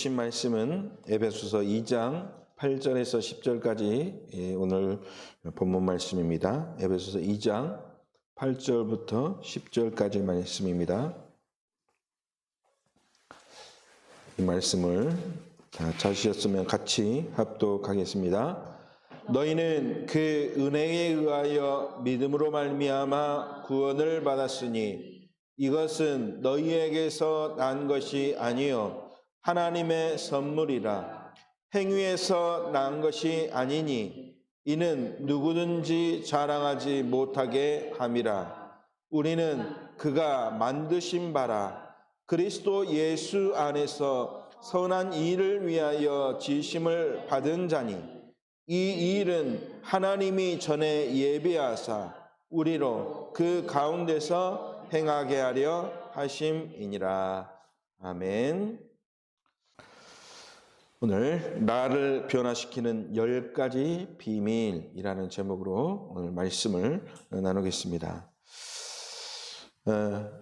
주신 말씀은 에베소서 2장 8절에서 10절까지 오늘 본문 말씀입니다. 에베소서 2장 8절부터 10절까지 말씀입니다. 이 말씀을 찾으셨으면 같이 합독하겠습니다. 너희는 그 은혜에 의하여 믿음으로 말미암아 구원을 받았으니 이것은 너희에게서 난 것이 아니요 하나님의 선물이라. 행위에서 난 것이 아니니 이는 누구든지 자랑하지 못하게 함이라. 우리는 그가 만드신 바라 그리스도 예수 안에서 선한 일을 위하여 지으심을 받은 자니 이 일은 하나님이 전에 예비하사 우리로 그 가운데서 행하게 하려 하심이니라. 아멘. 오늘 나를 변화시키는 10가지 비밀이라는 제목으로 오늘 말씀을 나누겠습니다.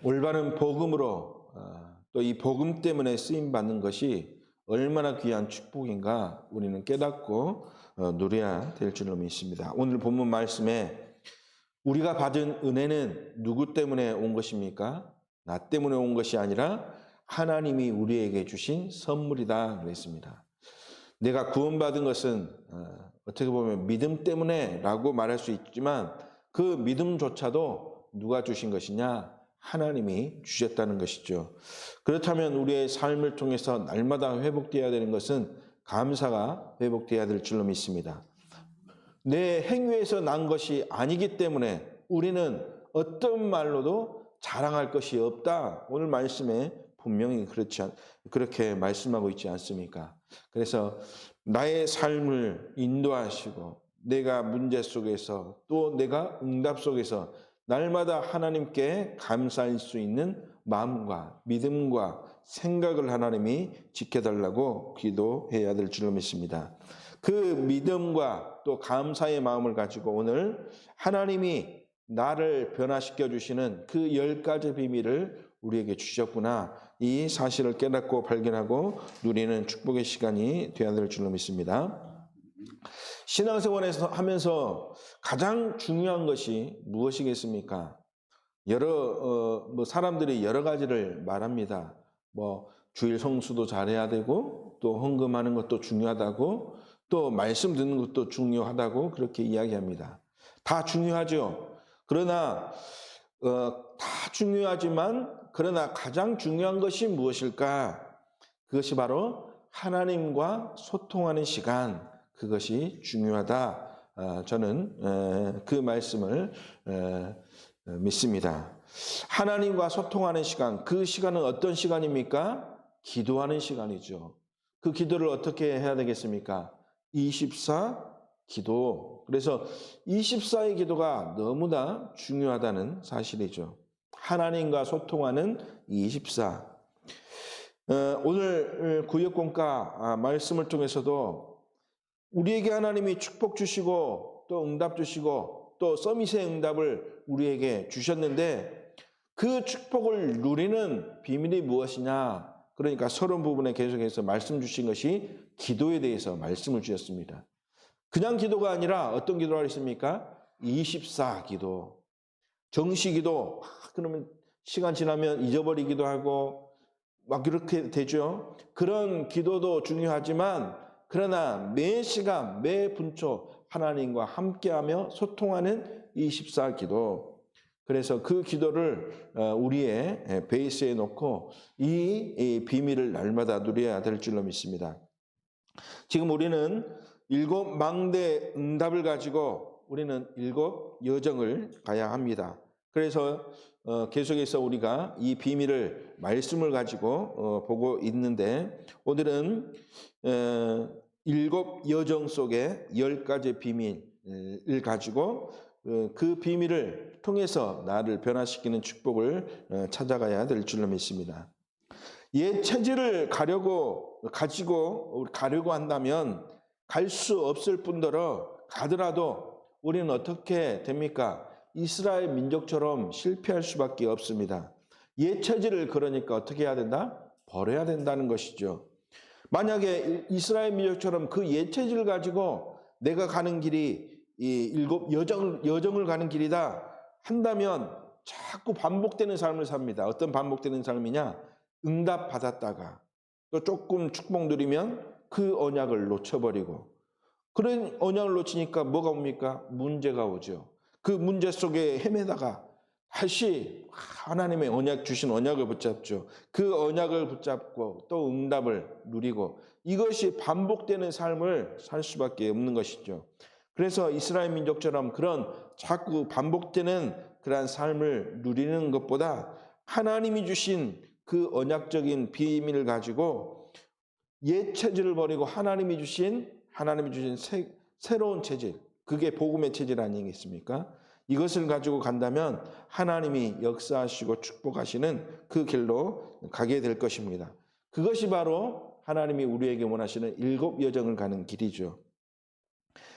올바른 복음으로 또 이 복음 때문에 쓰임받는 것이 얼마나 귀한 축복인가 우리는 깨닫고 누려야 될 줄로 믿습니다. 오늘 본문 말씀에 우리가 받은 은혜는 누구 때문에 온 것입니까? 나 때문에 온 것이 아니라 하나님이 우리에게 주신 선물이다 그랬습니다. 내가 구원받은 것은 어떻게 보면 믿음 때문에 라고 말할 수 있지만 그 믿음조차도 누가 주신 것이냐? 하나님이 주셨다는 것이죠. 그렇다면 우리의 삶을 통해서 날마다 회복되어야 되는 것은 감사가 회복되어야 될 줄로 믿습니다. 내 행위에서 난 것이 아니기 때문에 우리는 어떤 말로도 자랑할 것이 없다. 오늘 말씀에 분명히 그렇게 말씀하고 있지 않습니까? 그래서 나의 삶을 인도하시고 내가 문제 속에서 또 내가 응답 속에서 날마다 하나님께 감사할 수 있는 마음과 믿음과 생각을 하나님이 지켜달라고 기도해야 될 줄로 믿습니다. 그 믿음과 또 감사의 마음을 가지고 오늘 하나님이 나를 변화시켜 주시는 그 10가지 비밀을 우리에게 주셨구나. 이 사실을 깨닫고 발견하고 누리는 축복의 시간이 되어야 될 줄로 믿습니다. 신앙생활에서 하면서 가장 중요한 것이 무엇이겠습니까? 사람들이 여러 가지를 말합니다. 주일 성수도 잘해야 되고 또 헌금하는 것도 중요하다고 또 말씀 듣는 것도 중요하다고 그렇게 이야기합니다. 다 중요하죠. 그러나 다 중요하지만 그러나 가장 중요한 것이 무엇일까? 그것이 바로 하나님과 소통하는 시간, 그것이 중요하다. 저는 그 말씀을 믿습니다. 하나님과 소통하는 시간, 그 시간은 어떤 시간입니까? 기도하는 시간이죠. 그 기도를 어떻게 해야 되겠습니까? 24 기도. 그래서 24의 기도가 너무나 중요하다는 사실이죠. 하나님과 소통하는 24. 오늘 구역공과 말씀을 통해서도 우리에게 하나님이 축복 주시고 또 응답 주시고 또 서밋의 응답을 우리에게 주셨는데 그 축복을 누리는 비밀이 무엇이냐? 그러니까 서론 부분에 계속해서 말씀 주신 것이 기도에 대해서 말씀을 주셨습니다. 그냥 기도가 아니라 어떤 기도가 있습니까? 24 기도. 정시 기도. 그러면 시간 지나면 잊어버리기도 하고 막 그렇게 되죠. 그런 기도도 중요하지만 그러나 매 시간, 매 분초 하나님과 함께하며 소통하는 24 기도. 그래서 그 기도를 우리의 베이스에 놓고 이 비밀을 날마다 누려야 될 줄로 믿습니다. 지금 우리는 7망대 응답을 가지고 우리는 7 여정을 가야 합니다. 그래서 계속해서 우리가 이 비밀을 말씀을 가지고 보고 있는데 오늘은 7 여정 속에 10가지 비밀을 가지고 그 비밀을 통해서 나를 변화시키는 축복을 찾아가야 될 줄로 믿습니다. 옛 체질을 가지고 한다면 갈 수 없을 뿐더러 가더라도 우리는 어떻게 됩니까? 이스라엘 민족처럼 실패할 수밖에 없습니다. 옛 체질을 그러니까 어떻게 해야 된다? 버려야 된다는 것이죠. 만약에 이스라엘 민족처럼 그 예체질을 가지고 내가 가는 길이 이 일곱 여정을 가는 길이다 한다면 자꾸 반복되는 삶을 삽니다. 어떤 반복되는 삶이냐? 응답 받았다가 또 조금 축복 누리면 그 언약을 놓쳐버리고, 그런 언약을 놓치니까 뭐가 옵니까? 문제가 오죠. 그 문제 속에 헤매다가 다시 하나님의 언약 주신 언약을 붙잡죠. 그 언약을 붙잡고 또 응답을 누리고, 이것이 반복되는 삶을 살 수밖에 없는 것이죠. 그래서 이스라엘 민족처럼 그런 자꾸 반복되는 그러한 삶을 누리는 것보다 하나님이 주신 그 언약적인 비밀을 가지고 옛 체질을 버리고 하나님이 주신 새로운 체질, 그게 복음의 체질 아니겠습니까? 이것을 가지고 간다면 하나님이 역사하시고 축복하시는 그 길로 가게 될 것입니다. 그것이 바로 하나님이 우리에게 원하시는 일곱 여정을 가는 길이죠.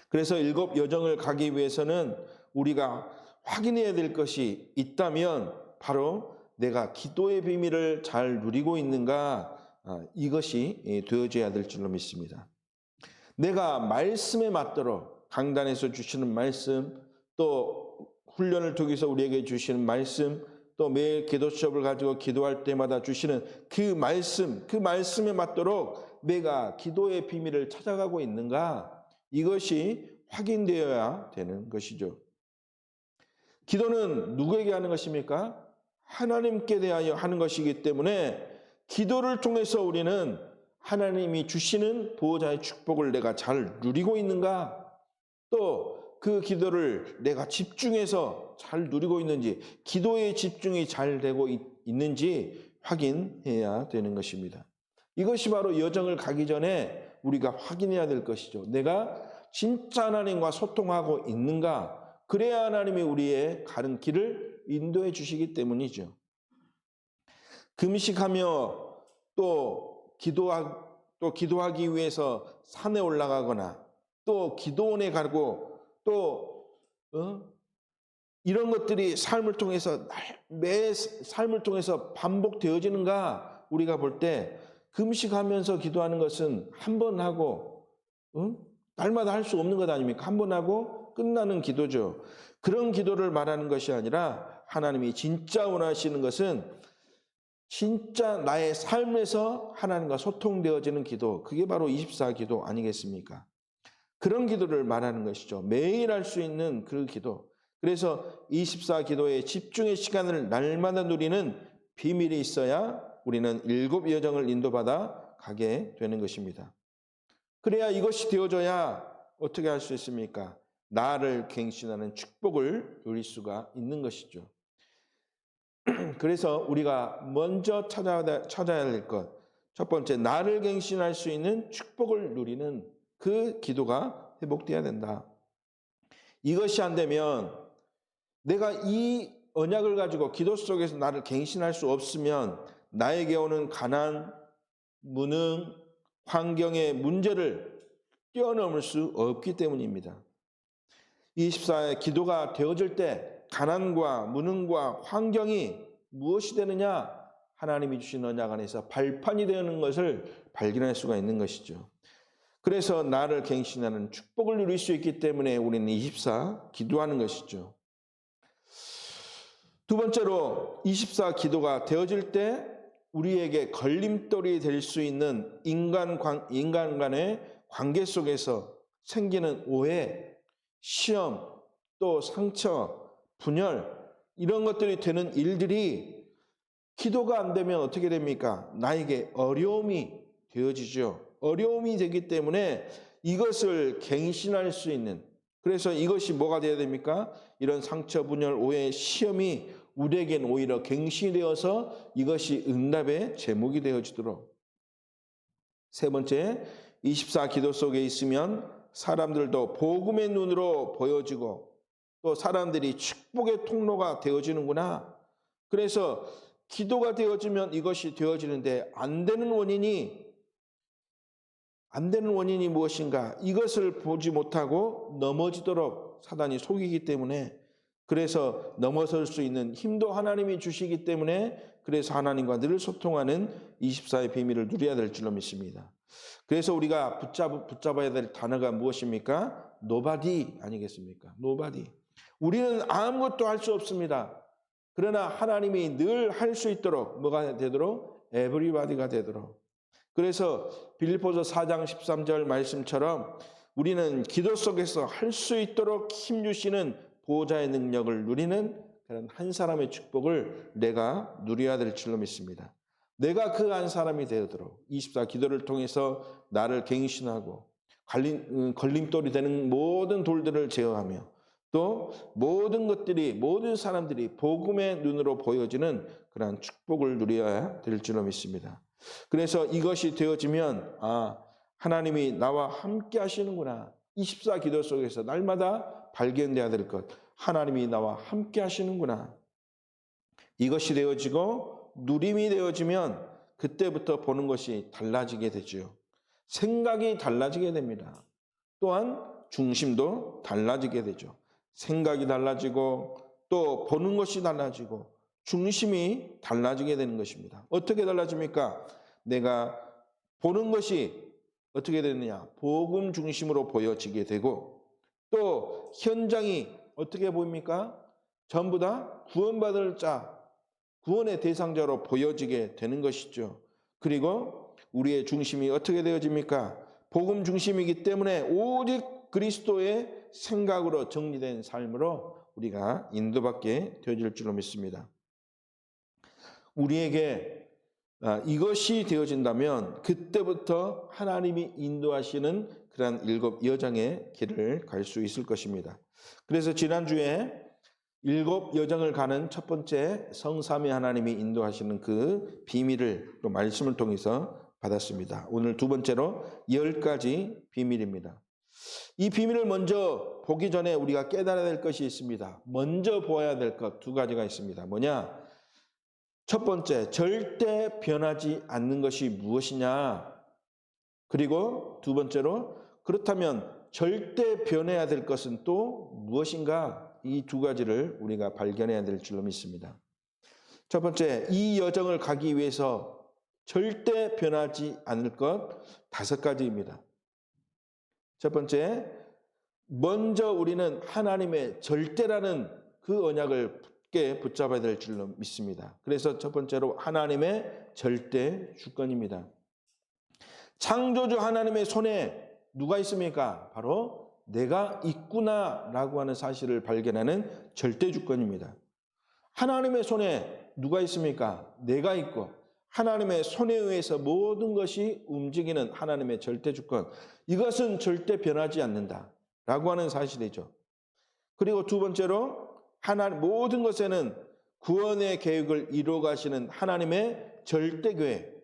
그래서 일곱 여정을 가기 위해서는 우리가 확인해야 될 것이 있다면 바로 내가 기도의 비밀을 잘 누리고 있는가, 이것이 되어져야 될 줄로 믿습니다. 내가 말씀에 맞도록 강단에서 주시는 말씀, 또 훈련을 통해서 우리에게 주시는 말씀, 또 매일 기도 수업을 가지고 기도할 때마다 주시는 그 말씀에 맞도록 내가 기도의 비밀을 찾아가고 있는가, 이것이 확인되어야 되는 것이죠. 기도는 누구에게 하는 것입니까? 하나님께 대하여 하는 것이기 때문에 기도를 통해서 우리는 하나님이 주시는 보호자의 축복을 내가 잘 누리고 있는가, 또 그 기도를 내가 집중해서 잘 누리고 있는지, 기도의 집중이 잘 되고 있는지 확인해야 되는 것입니다. 이것이 바로 여정을 가기 전에 우리가 확인해야 될 것이죠. 내가 진짜 하나님과 소통하고 있는가, 그래야 하나님이 우리의 가는 길을 인도해 주시기 때문이죠. 금식하며 또 기도하기 위해서 산에 올라가거나 또 기도원에 가고 또 이런 것들이 매 삶을 통해서 반복되어지는가, 우리가 볼 때 금식하면서 기도하는 것은 한 번 하고 날마다 할 수 없는 것 아닙니까? 한 번 하고 끝나는 기도죠. 그런 기도를 말하는 것이 아니라 하나님이 진짜 원하시는 것은 진짜 나의 삶에서 하나님과 소통되어지는 기도, 그게 바로 24기도 아니겠습니까? 그런 기도를 말하는 것이죠. 매일 할 수 있는 그 기도. 그래서 24기도의 집중의 시간을 날마다 누리는 비밀이 있어야 우리는 일곱 여정을 인도받아 가게 되는 것입니다. 그래야 이것이 되어져야 어떻게 할 수 있습니까? 나를 갱신하는 축복을 누릴 수가 있는 것이죠. 그래서 우리가 먼저 찾아야 될 것, 첫 번째, 나를 갱신할 수 있는 축복을 누리는 그 기도가 회복되어야 된다. 이것이 안 되면 내가 이 언약을 가지고 기도 속에서 나를 갱신할 수 없으면 나에게 오는 가난, 무능, 환경의 문제를 뛰어넘을 수 없기 때문입니다. 24의 기도가 되어질 때 가난과 무능과 환경이 무엇이 되느냐? 하나님이 주신 언약 안에서 발판이 되는 것을 발견할 수가 있는 것이죠. 그래서 나를 갱신하는 축복을 누릴 수 있기 때문에 우리는 24 기도하는 것이죠. 두 번째로 24 기도가 되어질 때 우리에게 걸림돌이 될 수 있는 인간 간의 관계 속에서 생기는 오해, 시험, 또 상처, 분열, 이런 것들이 되는 일들이 기도가 안 되면 어떻게 됩니까? 나에게 어려움이 되어지죠. 어려움이 되기 때문에 이것을 갱신할 수 있는, 그래서 이것이 뭐가 되어야 됩니까? 이런 상처, 분열, 오해, 시험이 우리에겐 오히려 갱신이 되어서 이것이 응답의 제목이 되어지도록. 세 번째, 24 기도 속에 있으면 사람들도 복음의 눈으로 보여지고 또 사람들이 축복의 통로가 되어지는구나. 그래서 기도가 되어지면 이것이 되어지는데 안 되는 원인이 무엇인가? 이것을 보지 못하고 넘어지도록 사단이 속이기 때문에, 그래서 넘어설 수 있는 힘도 하나님이 주시기 때문에, 그래서 하나님과 늘 소통하는 24의 비밀을 누려야 될 줄로 믿습니다. 그래서 우리가 붙잡아야 될 단어가 무엇입니까? nobody 아니겠습니까? nobody. 우리는 아무것도 할 수 없습니다. 그러나 하나님이 늘 할 수 있도록 뭐가 되도록? everybody가 되도록. 그래서 빌립보서 4장 13절 말씀처럼 우리는 기도 속에서 할 수 있도록 힘주시는 보호자의 능력을 누리는 그런 한 사람의 축복을 내가 누려야 될 줄로 믿습니다. 내가 그 한 사람이 되도록 24 기도를 통해서 나를 갱신하고 걸림돌이 되는 모든 돌들을 제어하며 또 모든 사람들이 복음의 눈으로 보여지는 그러한 축복을 누려야 될 줄로 믿습니다. 그래서 이것이 되어지면 하나님이 나와 함께 하시는구나. 24 기도 속에서 날마다 발견돼야 될 것. 하나님이 나와 함께 하시는구나. 이것이 되어지고 누림이 되어지면 그때부터 보는 것이 달라지게 되죠. 생각이 달라지게 됩니다. 또한 중심도 달라지게 되죠. 생각이 달라지고 또 보는 것이 달라지고 중심이 달라지게 되는 것입니다. 어떻게 달라집니까? 내가 보는 것이 어떻게 되느냐? 복음 중심으로 보여지게 되고 또 현장이 어떻게 보입니까? 전부 다 구원받을 자, 구원의 대상자로 보여지게 되는 것이죠. 그리고 우리의 중심이 어떻게 되어집니까? 복음 중심이기 때문에 오직 그리스도의 생각으로 정리된 삶으로 우리가 인도받게 되어질 줄로 믿습니다. 우리에게 이것이 되어진다면 그때부터 하나님이 인도하시는 그러한 7 여정의 길을 갈 수 있을 것입니다. 그래서 지난주에 7 여정을 가는 첫 번째 성삼위 하나님이 인도하시는 그 비밀을 또 말씀을 통해서 받았습니다. 오늘 두 번째로 10가지 비밀입니다. 이 비밀을 먼저 보기 전에 우리가 깨달아야 될 것이 있습니다. 먼저 보아야 될 것 2가지가 있습니다. 뭐냐? 첫 번째, 절대 변하지 않는 것이 무엇이냐? 그리고 두 번째로 그렇다면 절대 변해야 될 것은 또 무엇인가? 이 2가지를 우리가 발견해야 될 줄로 믿습니다. 첫 번째, 이 여정을 가기 위해서 절대 변하지 않을 것 5가지입니다. 첫 번째, 먼저 우리는 하나님의 절대라는 그 언약을 굳게 붙잡아야 될 줄로 믿습니다. 그래서 첫 번째로 하나님의 절대 주권입니다. 창조주 하나님의 손에 누가 있습니까? 바로 내가 있구나라고 하는 사실을 발견하는 절대 주권입니다. 하나님의 손에 누가 있습니까? 내가 있고 하나님의 손에 의해서 모든 것이 움직이는 하나님의 절대 주권. 이것은 절대 변하지 않는다라고 하는 사실이죠. 그리고 두 번째로 모든 것에는 구원의 계획을 이루어 가시는 하나님의 절대 계획.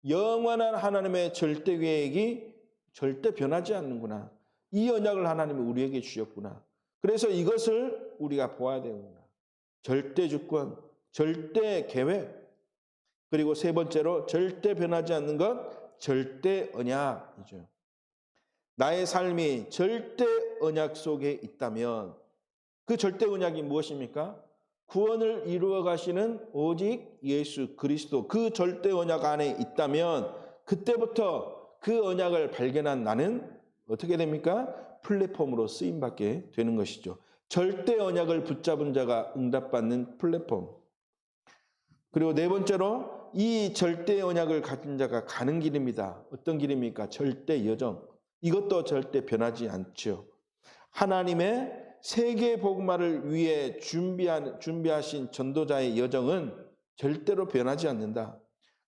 영원한 하나님의 절대 계획이 절대 변하지 않는구나. 이 언약을 하나님이 우리에게 주셨구나. 그래서 이것을 우리가 보아야 되는구나. 절대 주권, 절대 계획. 그리고 세 번째로 절대 변하지 않는 것, 절대 언약이죠. 나의 삶이 절대 언약 속에 있다면 그 절대 언약이 무엇입니까? 구원을 이루어 가시는 오직 예수 그리스도 그 절대 언약 안에 있다면 그때부터 그 언약을 발견한 나는 어떻게 됩니까? 플랫폼으로 쓰임받게 되는 것이죠. 절대 언약을 붙잡은 자가 응답받는 플랫폼. 그리고 네 번째로 이 절대 언약을 가진 자가 가는 길입니다. 어떤 길입니까? 절대 여정. 이것도 절대 변하지 않죠. 하나님의 세계 복음화를 위해 준비하신 전도자의 여정은 절대로 변하지 않는다.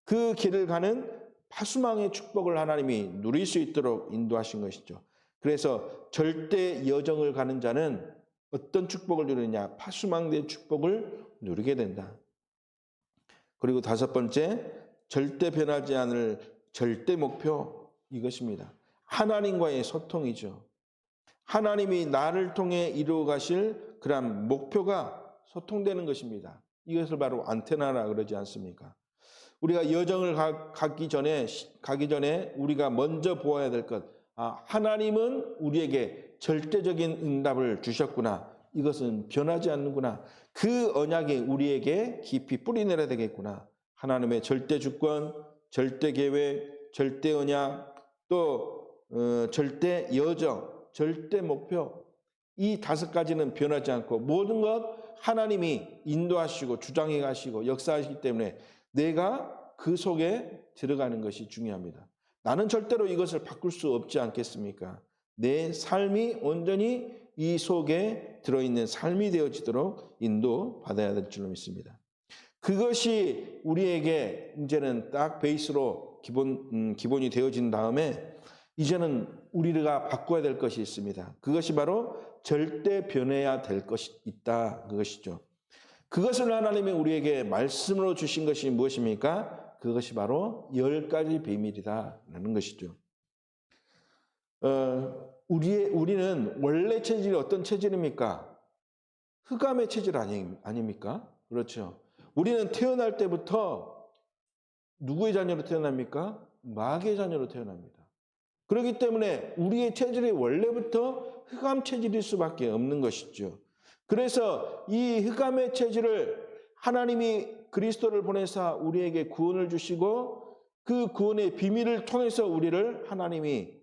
그 길을 가는 파수망의 축복을 하나님이 누릴 수 있도록 인도하신 것이죠. 그래서 절대 여정을 가는 자는 어떤 축복을 누리느냐? 파수망대의 축복을 누리게 된다. 그리고 5번째, 절대 변하지 않을 절대 목표 이것입니다. 하나님과의 소통이죠. 하나님이 나를 통해 이루어 가실 그런 목표가 소통되는 것입니다. 이것을 바로 안테나라 그러지 않습니까? 우리가 여정을 가기 전에 우리가 먼저 보아야 될 것, 하나님은 우리에게 절대적인 응답을 주셨구나. 이것은 변하지 않는구나. 그 언약이 우리에게 깊이 뿌리내려야 되겠구나. 하나님의 절대 주권, 절대 계획, 절대 언약, 또 절대 여정, 절대 목표, 이 5가지는 변하지 않고 모든 것 하나님이 인도하시고 주장해 가시고 역사하시기 때문에 내가 그 속에 들어가는 것이 중요합니다. 나는 절대로 이것을 바꿀 수 없지 않겠습니까? 내 삶이 온전히 이 속에 들어있는 삶이 되어지도록 인도받아야 될 줄로 믿습니다. 그것이 우리에게 이제는 딱 베이스로 기본이 되어진 다음에 이제는 우리가 바꿔야 될 것이 있습니다. 그것이 바로 절대 변해야 될 것이 있다. 그것이죠. 그것을 하나님이 우리에게 말씀으로 주신 것이 무엇입니까? 그것이 바로 10가지 비밀이다라는 것이죠. 우리는 원래 체질이 어떤 체질입니까? 흑암의 체질 아닙니까? 그렇죠. 우리는 태어날 때부터 누구의 자녀로 태어납니까? 마귀의 자녀로 태어납니다. 그렇기 때문에 우리의 체질이 원래부터 흑암 체질일 수밖에 없는 것이죠. 그래서 이 흑암의 체질을 하나님이 그리스도를 보내사 우리에게 구원을 주시고 그 구원의 비밀을 통해서 우리를 하나님이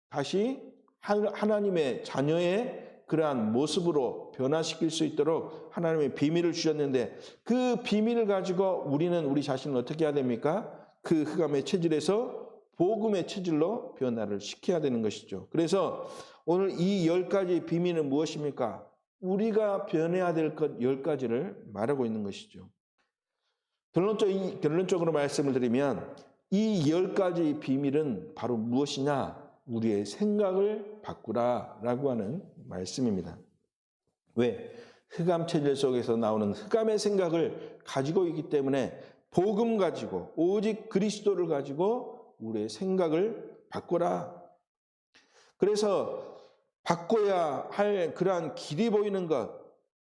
다시 하나님의 자녀의 그러한 모습으로 변화시킬 수 있도록 하나님의 비밀을 주셨는데 그 비밀을 가지고 우리는 우리 자신을 어떻게 해야 됩니까? 그 흑암의 체질에서 복음의 체질로 변화를 시켜야 되는 것이죠. 그래서 오늘 이 10가지 비밀은 무엇입니까? 우리가 변해야 될 것 10가지를 말하고 있는 것이죠. 결론적으로 말씀을 드리면 이 10가지 비밀은 바로 무엇이냐? 우리의 생각을 바꾸라라고 하는 말씀입니다. 왜? 흑암 체질 속에서 나오는 흑암의 생각을 가지고 있기 때문에 복음 가지고 오직 그리스도를 가지고 우리의 생각을 바꾸라. 그래서 바꿔야 할 그러한 길이 보이는 것,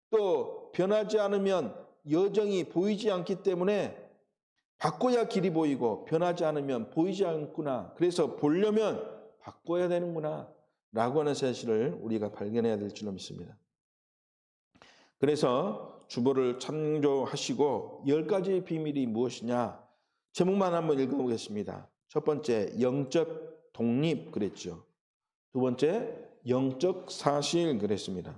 또 변하지 않으면 여정이 보이지 않기 때문에 바꿔야 길이 보이고 변하지 않으면 보이지 않구나. 그래서 보려면 바꿔야 되는구나 라고 하는 사실을 우리가 발견해야 될 줄로 믿습니다. 그래서 주보를 참조하시고 10가지의 비밀이 무엇이냐 제목만 한번 읽어보겠습니다. 첫 번째 영적 독립 그랬죠. 두 번째 영적 사실 그랬습니다.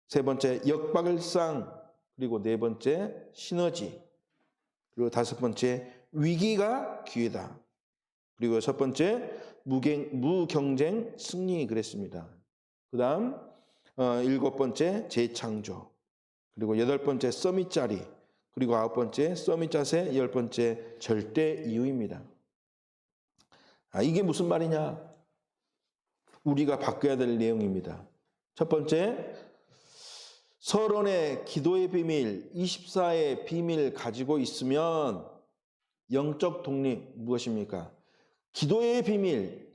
세 번째 역박을상, 그리고 네 번째 시너지, 그리고 다섯 번째 위기가 기회다, 그리고 첫 번째 무경쟁 승리 그랬습니다. 그 다음 일곱 번째 재창조, 그리고 여덟 번째 서밋 자리, 그리고 아홉 번째 서밋 자세, 열 번째 절대 이유입니다. 이게 무슨 말이냐? 우리가 바꿔야 될 내용입니다. 첫 번째, 서론의 기도의 비밀, 24의 비밀 가지고 있으면 영적 독립 무엇입니까? 기도의 비밀,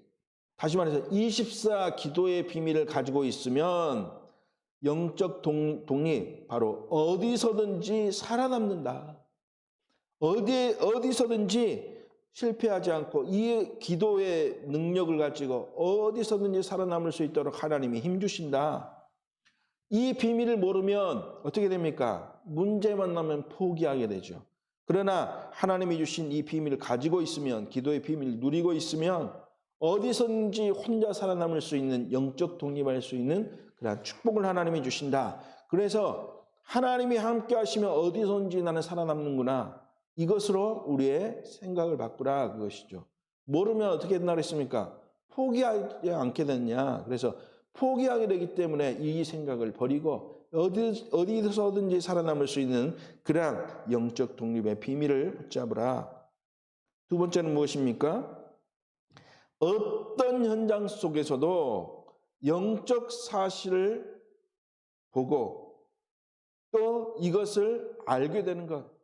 다시 말해서 24 기도의 비밀을 가지고 있으면 영적 독립, 바로 어디서든지 살아남는다. 어디서든지 실패하지 않고 이 기도의 능력을 가지고 어디서든지 살아남을 수 있도록 하나님이 힘주신다. 이 비밀을 모르면 어떻게 됩니까? 문제만 나면 포기하게 되죠. 그러나 하나님이 주신 이 비밀을 가지고 있으면, 기도의 비밀을 누리고 있으면 어디서든지 혼자 살아남을 수 있는, 영적 독립할 수 있는 그런 축복을 하나님이 주신다. 그래서 하나님이 함께 하시면 어디서든지 나는 살아남는구나. 이것으로 우리의 생각을 바꾸라, 그것이죠. 모르면 어떻게 된다 그랬습니까? 포기하지 않게 됐냐. 그래서 포기하게 되기 때문에 이 생각을 버리고 어디서든지 살아남을 수 있는 그러한 영적 독립의 비밀을 붙잡으라. 두 번째는 무엇입니까? 어떤 현장 속에서도 영적 사실을 보고 또 이것을 알게 되는 것.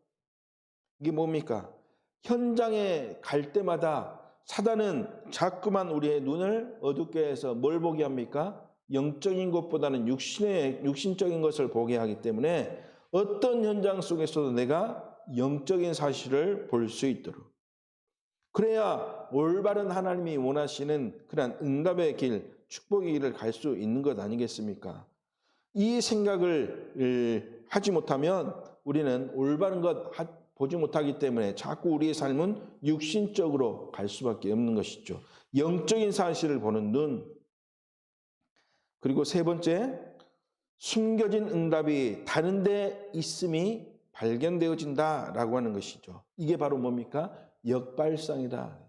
이게 뭡니까? 현장에 갈 때마다 사단은 자꾸만 우리의 눈을 어둡게 해서 뭘 보게 합니까? 영적인 것보다는 육신적인 것을 보게 하기 때문에 어떤 현장 속에서도 내가 영적인 사실을 볼 수 있도록, 그래야 올바른 하나님이 원하시는 그런 응답의 길, 축복의 길을 갈 수 있는 것 아니겠습니까? 이 생각을 하지 못하면 우리는 올바른 것 보지 못하기 때문에 자꾸 우리의 삶은 육신적으로 갈 수밖에 없는 것이죠. 영적인 사실을 보는 눈. 그리고 세 번째, 숨겨진 응답이 다른 데 있음이 발견되어진다라고 하는 것이죠. 이게 바로 뭡니까? 역발상이다.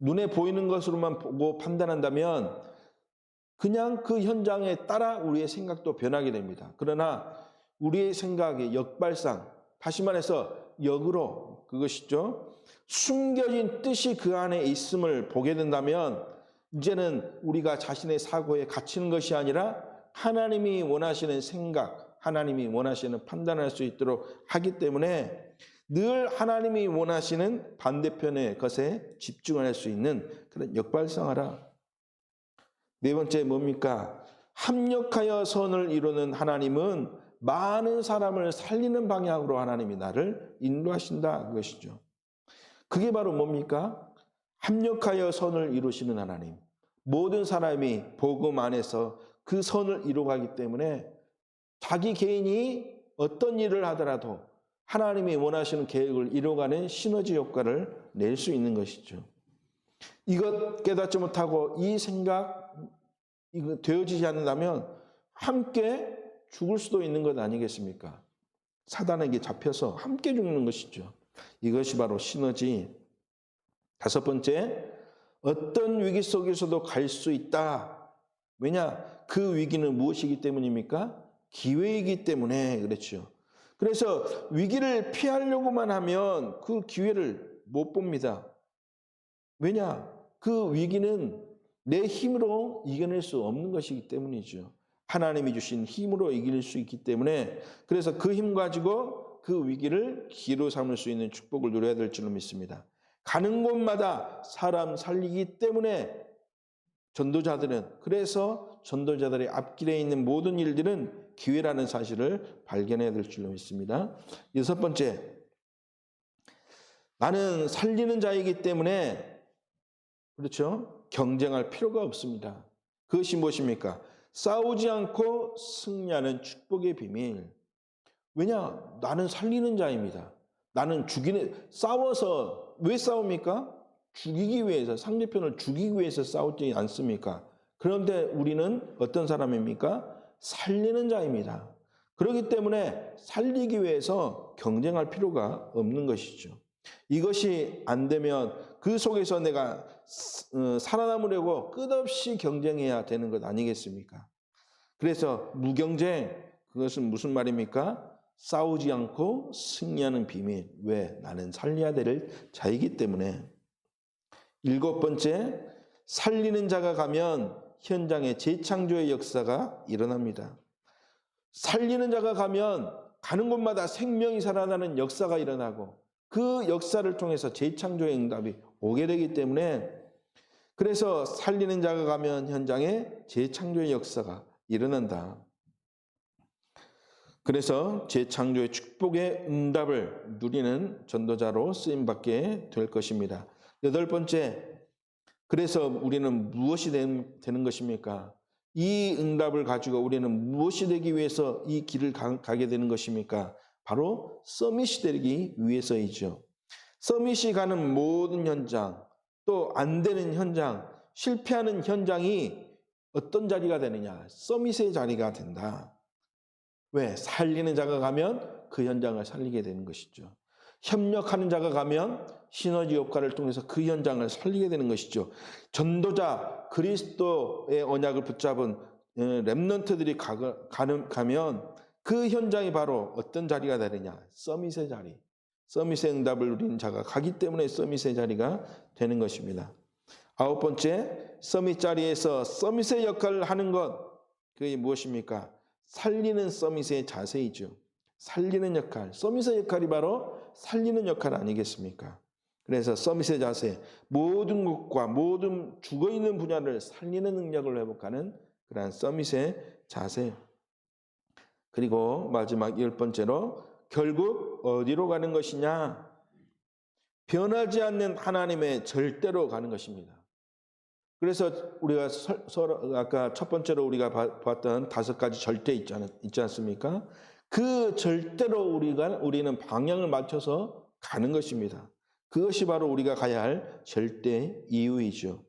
눈에 보이는 것으로만 보고 판단한다면 그냥 그 현장에 따라 우리의 생각도 변하게 됩니다. 그러나 우리의 생각의 역발상, 다시 말해서 역으로, 그것이죠. 숨겨진 뜻이 그 안에 있음을 보게 된다면 이제는 우리가 자신의 사고에 갇히는 것이 아니라 하나님이 원하시는 생각, 하나님이 원하시는 판단할 수 있도록 하기 때문에 늘 하나님이 원하시는 반대편의 것에 집중할 수 있는 그런 역발상하라. 네 번째 뭡니까? 합력하여 선을 이루는 하나님은 많은 사람을 살리는 방향으로 하나님이 나를 인도하신다, 그것이죠. 그게 바로 뭡니까? 합력하여 선을 이루시는 하나님. 모든 사람이 복음 안에서 그 선을 이루어가기 때문에 자기 개인이 어떤 일을 하더라도 하나님이 원하시는 계획을 이루어가는 시너지 효과를 낼 수 있는 것이죠. 이것 깨닫지 못하고 이 생각 이거 되어지지 않는다면 함께 죽을 수도 있는 것 아니겠습니까? 사단에게 잡혀서 함께 죽는 것이죠. 이것이 바로 시너지. 다섯 번째, 어떤 위기 속에서도 갈 수 있다. 왜냐? 그 위기는 무엇이기 때문입니까? 기회이기 때문에 그렇죠. 그래서 위기를 피하려고만 하면 그 기회를 못 봅니다. 왜냐? 그 위기는 내 힘으로 이겨낼 수 없는 것이기 때문이죠. 하나님이 주신 힘으로 이길 수 있기 때문에 그래서 그 힘 가지고 그 위기를 기회로 삼을 수 있는 축복을 누려야 될 줄로 믿습니다. 가는 곳마다 사람 살리기 때문에 전도자들은 그래서 전도자들의 앞길에 있는 모든 일들은 기회라는 사실을 발견해야 될 줄로 믿습니다. 여섯 번째, 나는 살리는 자이기 때문에 그렇죠? 경쟁할 필요가 없습니다. 그것이 무엇입니까? 싸우지 않고 승리하는 축복의 비밀. 왜냐? 나는 살리는 자입니다. 나는 싸워서 왜 싸웁니까? 죽이기 위해서, 상대편을 죽이기 위해서 싸우지 않습니까? 그런데 우리는 어떤 사람입니까? 살리는 자입니다. 그렇기 때문에 살리기 위해서 경쟁할 필요가 없는 것이죠. 이것이 안 되면 그 속에서 내가 살아남으려고 끝없이 경쟁해야 되는 것 아니겠습니까? 그래서 무경쟁, 그것은 무슨 말입니까? 싸우지 않고 승리하는 비밀. 왜? 나는 살려야 될 자이기 때문에. 일곱 번째, 살리는 자가 가면 현장에 재창조의 역사가 일어납니다. 살리는 자가 가면 가는 곳마다 생명이 살아나는 역사가 일어나고 그 역사를 통해서 재창조의 응답이 오게 되기 때문에 그래서 살리는 자가 가면 현장에 재창조의 역사가 일어난다. 그래서 재창조의 축복의 응답을 누리는 전도자로 쓰임받게 될 것입니다. 여덟 번째, 그래서 우리는 무엇이 되는 것입니까? 이 응답을 가지고 우리는 무엇이 되기 위해서 이 길을 가게 되는 것입니까? 바로 서밋이 되기 위해서이죠. 서밋이 가는 모든 현장, 또 안 되는 현장, 실패하는 현장이 어떤 자리가 되느냐? 서밋의 자리가 된다. 왜? 살리는 자가 가면 그 현장을 살리게 되는 것이죠. 협력하는 자가 가면 시너지 효과를 통해서 그 현장을 살리게 되는 것이죠. 전도자, 그리스도의 언약을 붙잡은 렘넌트들이 가면 그 현장이 바로 어떤 자리가 되느냐? 서밋의 자리. 서밋의 응답을 누리는 자가 가기 때문에 서밋의 자리가 되는 것입니다. 아홉 번째, 서밋 자리에서 서밋의 역할을 하는 것. 그게 무엇입니까? 살리는 서밋의 자세이죠. 살리는 역할. 서밋의 역할이 바로 살리는 역할 아니겠습니까? 그래서 서밋의 자세. 모든 것과 모든 죽어있는 분야를 살리는 능력을 회복하는 그러한 서밋의 자세. 그리고 마지막 열 번째로 결국 어디로 가는 것이냐? 변하지 않는 하나님의 절대로 가는 것입니다. 그래서 우리가 아까 첫 번째로 우리가 봤던 다섯 가지 절대 있지 않습니까? 그 절대로 우리는 방향을 맞춰서 가는 것입니다. 그것이 바로 우리가 가야 할 절대 이유이죠.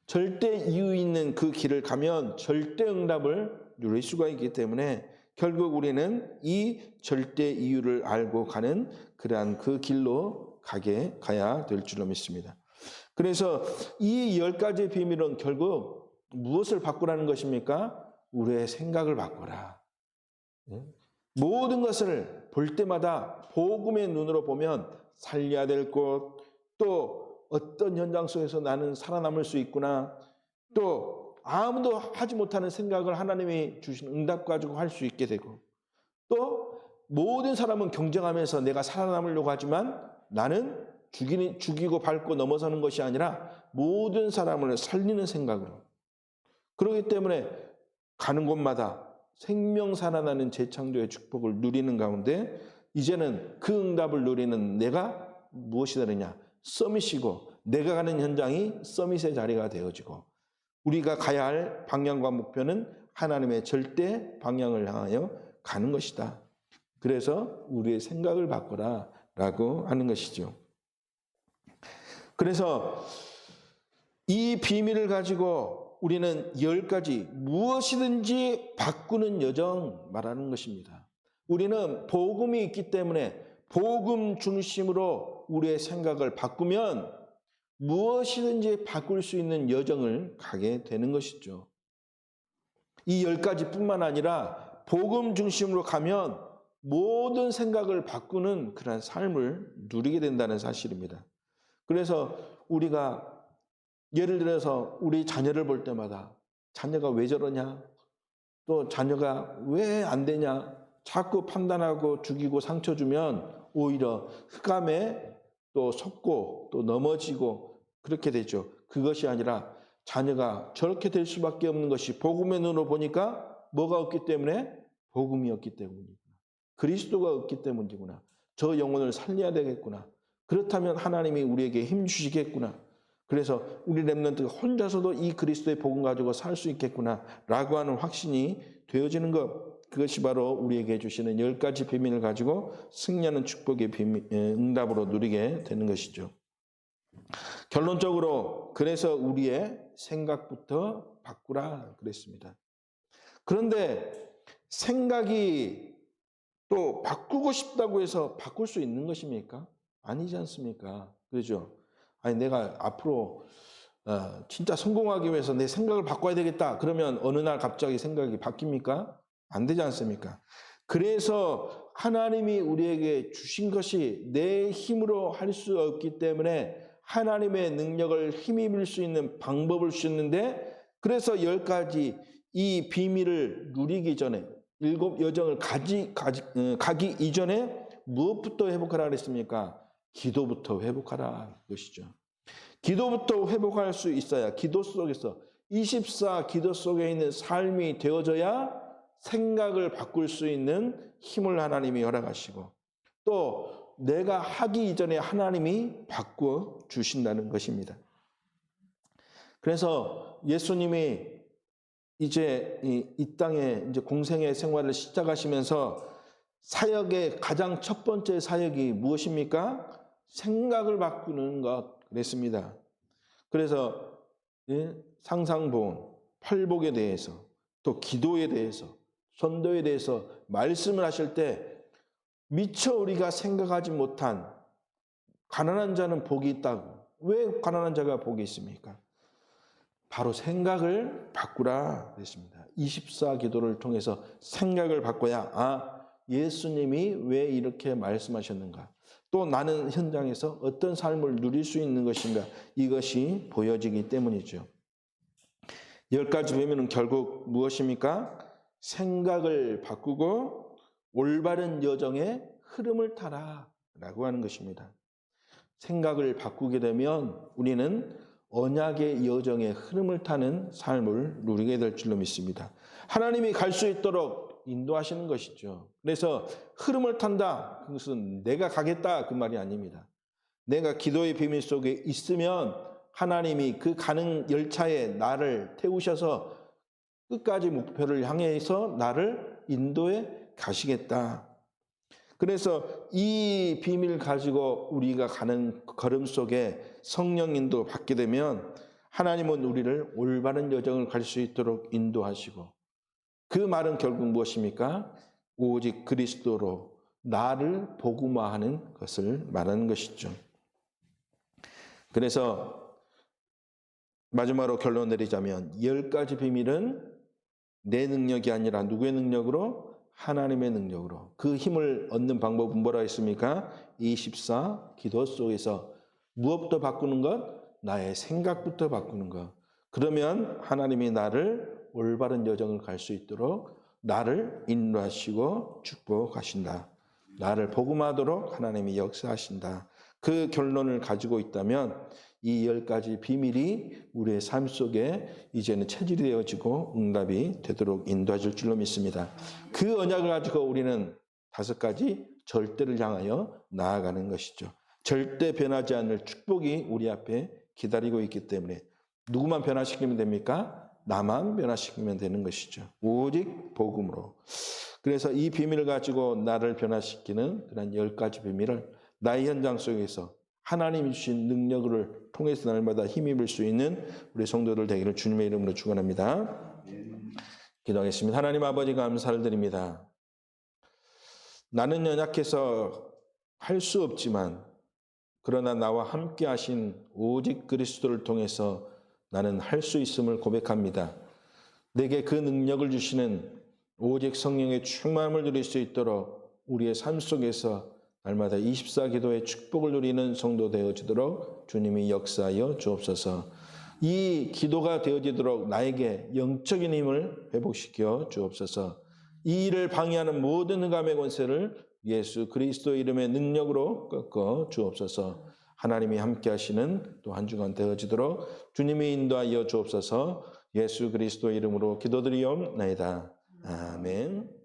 절대 이유 있는 그 길을 가면 절대 응답을 누릴 수가 있기 때문에 결국 우리는 이 절대 이유를 알고 가는 그러한 그 길로 가야 될 줄로 믿습니다. 그래서 이 10가지 비밀은 결국 무엇을 바꾸라는 것입니까? 우리의 생각을 바꾸라. 모든 것을 볼 때마다 복음의 눈으로 보면 살려야 될 것, 또 어떤 현장 속에서 나는 살아남을 수 있구나, 또 아무도 하지 못하는 생각을 하나님이 주신 응답 가지고 할 수 있게 되고, 또 모든 사람은 경쟁하면서 내가 살아남으려고 하지만 나는 죽이고 밟고 넘어서는 것이 아니라 모든 사람을 살리는 생각으로, 그렇기 때문에 가는 곳마다 생명 살아나는 재창조의 축복을 누리는 가운데 이제는 그 응답을 누리는 내가 무엇이 되느냐? 서밋이고, 내가 가는 현장이 서밋의 자리가 되어지고, 우리가 가야 할 방향과 목표는 하나님의 절대 방향을 향하여 가는 것이다. 그래서 우리의 생각을 바꾸라라고 하는 것이죠. 그래서 이 비밀을 가지고 우리는 10가지 무엇이든지 바꾸는 여정 말하는 것입니다. 우리는 복음이 있기 때문에 복음 중심으로 우리의 생각을 바꾸면 무엇이든지 바꿀 수 있는 여정을 가게 되는 것이죠. 이 10가지뿐만 아니라 복음 중심으로 가면 모든 생각을 바꾸는 그런 삶을 누리게 된다는 사실입니다. 그래서 우리가 예를 들어서 우리 자녀를 볼 때마다 자녀가 왜 저러냐, 또 자녀가 왜 안 되냐, 자꾸 판단하고 죽이고 상처 주면 오히려 흑암에 또 속고 또 넘어지고 그렇게 되죠. 그것이 아니라 자녀가 저렇게 될 수밖에 없는 것이 복음의 눈으로 보니까 뭐가 없기 때문에? 복음이 없기 때문이구나. 그리스도가 없기 때문이구나. 저 영혼을 살려야 되겠구나. 그렇다면 하나님이 우리에게 힘 주시겠구나. 그래서 우리 렘넌트가 혼자서도 이 그리스도의 복음 가지고 살 수 있겠구나라고 하는 확신이 되어지는 것. 그것이 바로 우리에게 주시는 10가지 비밀을 가지고 승리하는 축복의 응답으로 누리게 되는 것이죠. 결론적으로 그래서 우리의 생각부터 바꾸라 그랬습니다. 그런데 생각이 또 바꾸고 싶다고 해서 바꿀 수 있는 것입니까? 아니지 않습니까? 그렇죠? 아니 내가 앞으로 진짜 성공하기 위해서 내 생각을 바꿔야 되겠다. 그러면 어느 날 갑자기 생각이 바뀝니까? 안 되지 않습니까? 그래서 하나님이 우리에게 주신 것이 내 힘으로 할 수 없기 때문에 하나님의 능력을 힘입을 수 있는 방법을 주셨는데, 그래서 10가지 이 비밀을 누리기 전에 7 여정을 가기 이전에 무엇부터 회복하라 그랬습니까? 기도부터 회복하라 것이죠. 기도부터 회복할 수 있어야 기도 속에서 24 기도 속에 있는 삶이 되어져야 생각을 바꿀 수 있는 힘을 하나님이 허락하시고 또 내가 하기 이전에 하나님이 바꾸어 주신다는 것입니다. 그래서 예수님이 이제 이 땅에 이제 공생의 생활을 시작하시면서 사역의 가장 첫 번째 사역이 무엇입니까? 생각을 바꾸는 것 그랬습니다. 그래서 상상본, 팔복에 대해서 또 기도에 대해서 전도에 대해서 말씀을 하실 때 미처 우리가 생각하지 못한 가난한 자는 복이 있다고. 왜 가난한 자가 복이 있습니까? 바로 생각을 바꾸라 그랬습니다. 24 기도를 통해서 생각을 바꿔야 예수님이 왜 이렇게 말씀하셨는가, 또 나는 현장에서 어떤 삶을 누릴 수 있는 것인가, 이것이 보여지기 때문이죠. 10가지 비밀은 결국 무엇입니까? 생각을 바꾸고 올바른 여정의 흐름을 타라라고 하는 것입니다. 생각을 바꾸게 되면 우리는 언약의 여정의 흐름을 타는 삶을 누리게 될 줄로 믿습니다. 하나님이 갈 수 있도록 인도하시는 것이죠. 그래서 흐름을 탄다, 그것은 내가 가겠다 그 말이 아닙니다. 내가 기도의 비밀 속에 있으면 하나님이 그 가는 열차에 나를 태우셔서 끝까지 목표를 향해서 나를 인도해 가시겠다. 그래서 이 비밀을 가지고 우리가 가는 걸음 속에 성령 인도 받게 되면 하나님은 우리를 올바른 여정을 갈 수 있도록 인도하시고, 그 말은 결국 무엇입니까? 오직 그리스도로 나를 복음화하는 것을 말하는 것이죠. 그래서 마지막으로 결론 내리자면 10가지 비밀은 내 능력이 아니라 누구의 능력으로? 하나님의 능력으로. 그 힘을 얻는 방법은 뭐라 했습니까? 24 기도 속에서 무엇부터 바꾸는 것? 나의 생각부터 바꾸는 것. 그러면 하나님이 나를 올바른 여정을 갈 수 있도록 나를 인도하시고 축복하신다. 나를 복음하도록 하나님이 역사하신다. 그 결론을 가지고 있다면 이 10가지 비밀이 우리의 삶 속에 이제는 체질이 되어지고 응답이 되도록 인도하실 줄로 믿습니다. 그 언약을 가지고 우리는 5가지 절대를 향하여 나아가는 것이죠. 절대 변하지 않을 축복이 우리 앞에 기다리고 있기 때문에 누구만 변화시키면 됩니까? 나만 변화시키면 되는 것이죠. 오직 복음으로. 그래서 이 비밀을 가지고 나를 변화시키는 그런 10가지 비밀을 나의 현장 속에서 하나님이 주신 능력을 통해서 날마다 힘입을 수 있는 우리 성도들 되기를 주님의 이름으로 축원합니다. 기도하겠습니다. 하나님 아버지 감사를 드립니다. 나는 연약해서 할 수 없지만 그러나 나와 함께 하신 오직 그리스도를 통해서 나는 할 수 있음을 고백합니다. 내게 그 능력을 주시는 오직 성령의 충만함을 누릴 수 있도록 우리의 삶 속에서 날마다 24기도의 축복을 누리는 성도 되어지도록 주님이 역사하여 주옵소서. 이 기도가 되어지도록 나에게 영적인 힘을 회복시켜 주옵소서. 이 일을 방해하는 모든 흑암의 권세를 예수 그리스도 이름의 능력으로 꺾어 주옵소서. 하나님이 함께 하시는 또 한 주간 되어지도록 주님이 인도하여 주옵소서. 예수 그리스도 이름으로 기도드리옵나이다. 아멘.